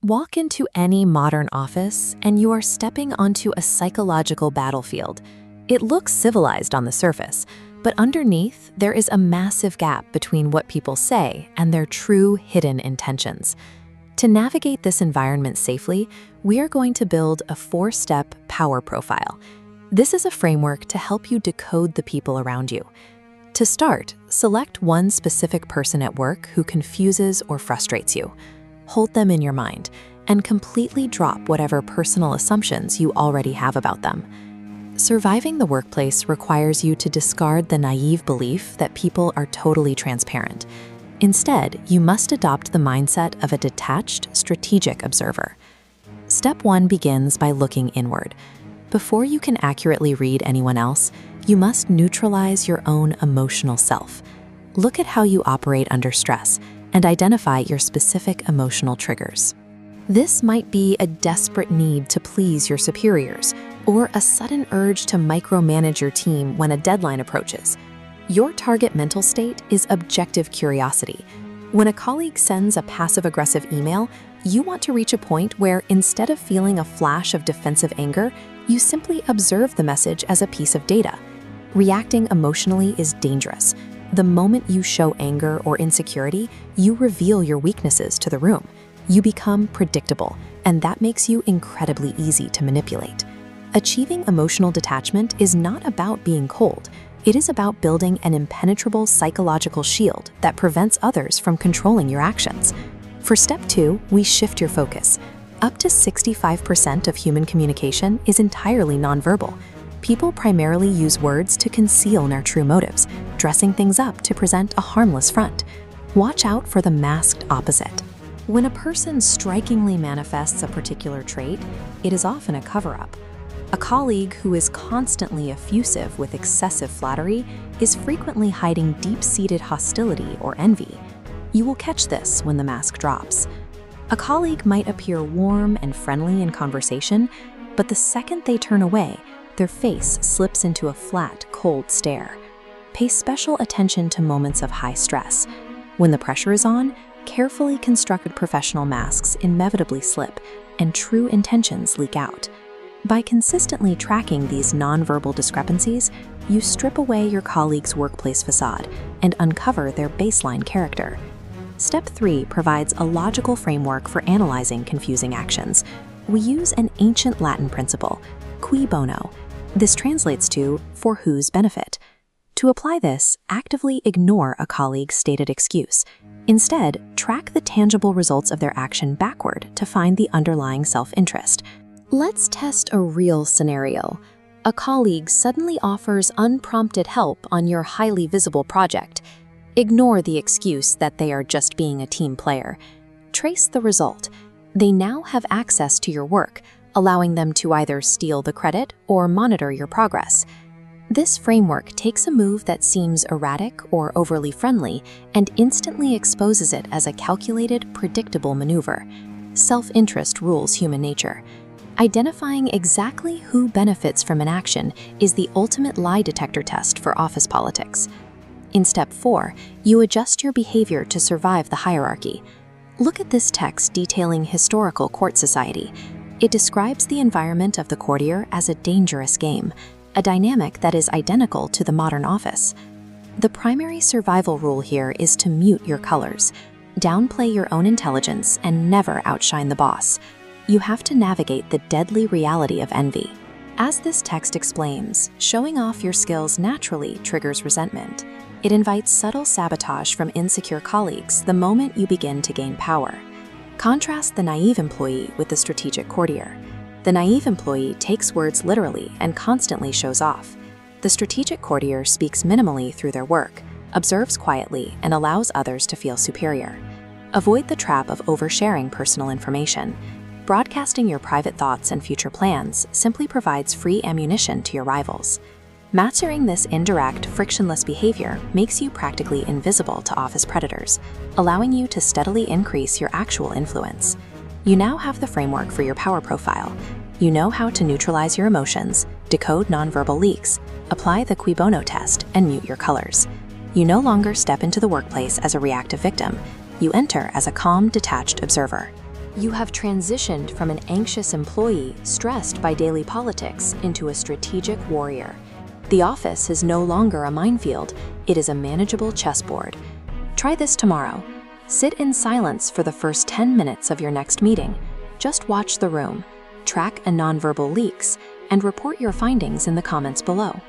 Walk into any modern office and you are stepping onto a psychological battlefield. It looks civilized on the surface, but underneath there is a massive gap between what people say and their true hidden intentions. To navigate this environment safely, we are going to build a 4-step power profile. This is a framework to help you decode the people around you. To start, select one specific person at work who confuses or frustrates you. Hold them in your mind and completely drop whatever personal assumptions you already have about them. Surviving the workplace requires you to discard the naive belief that people are totally transparent. Instead, you must adopt the mindset of a detached, strategic observer. Step 1 begins by looking inward. Before you can accurately read anyone else, you must neutralize your own emotional self. Look at how you operate under stress and identify your specific emotional triggers. This might be a desperate need to please your superiors or a sudden urge to micromanage your team when a deadline approaches. Your target mental state is objective curiosity. When a colleague sends a passive-aggressive email, you want to reach a point where instead of feeling a flash of defensive anger, you simply observe the message as a piece of data. Reacting emotionally is dangerous. The moment you show anger or insecurity, you reveal your weaknesses to the room. You become predictable, and that makes you incredibly easy to manipulate. Achieving emotional detachment is not about being cold. It is about building an impenetrable psychological shield that prevents others from controlling your actions. For step 2, we shift your focus. Up to 65% of human communication is entirely nonverbal. People primarily use words to conceal their true motives, dressing things up to present a harmless front. Watch out for the masked opposite. When a person strikingly manifests a particular trait, it is often a cover-up. A colleague who is constantly effusive with excessive flattery is frequently hiding deep-seated hostility or envy. You will catch this when the mask drops. A colleague might appear warm and friendly in conversation, but the second they turn away, their face slips into a flat, cold stare. Pay special attention to moments of high stress. When the pressure is on, carefully constructed professional masks inevitably slip, and true intentions leak out. By consistently tracking these nonverbal discrepancies, you strip away your colleague's workplace facade and uncover their baseline character. Step 3 provides a logical framework for analyzing confusing actions. We use an ancient Latin principle, cui bono. This translates to for whose benefit. To apply this, actively ignore a colleague's stated excuse. Instead, track the tangible results of their action backward to find the underlying self-interest. Let's test a real scenario. A colleague suddenly offers unprompted help on your highly visible project. Ignore the excuse that they are just being a team player. Trace the result. They now have access to your work, allowing them to either steal the credit or monitor your progress. This framework takes a move that seems erratic or overly friendly and instantly exposes it as a calculated, predictable maneuver. Self-interest rules human nature. Identifying exactly who benefits from an action is the ultimate lie detector test for office politics. In step 4, you adjust your behavior to survive the hierarchy. Look at this text detailing historical court society. It describes the environment of the courtier as a dangerous game, a dynamic that is identical to the modern office. The primary survival rule here is to mute your colors, downplay your own intelligence, and never outshine the boss. You have to navigate the deadly reality of envy. As this text explains, showing off your skills naturally triggers resentment. It invites subtle sabotage from insecure colleagues the moment you begin to gain power. Contrast the naive employee with the strategic courtier. The naive employee takes words literally and constantly shows off. The strategic courtier speaks minimally through their work, observes quietly, and allows others to feel superior. Avoid the trap of oversharing personal information. Broadcasting your private thoughts and future plans simply provides free ammunition to your rivals. Mastering this indirect, frictionless behavior makes you practically invisible to office predators, allowing you to steadily increase your actual influence. You now have the framework for your power profile. You know how to neutralize your emotions, decode nonverbal leaks, apply the cui bono test, and mute your colors. You no longer step into the workplace as a reactive victim. You enter as a calm, detached observer. You have transitioned from an anxious employee stressed by daily politics into a strategic warrior. The office is no longer a minefield, it is a manageable chessboard. Try this tomorrow. Sit in silence for the first 10 minutes of your next meeting. Just watch the room, track a nonverbal leaks, and report your findings in the comments below.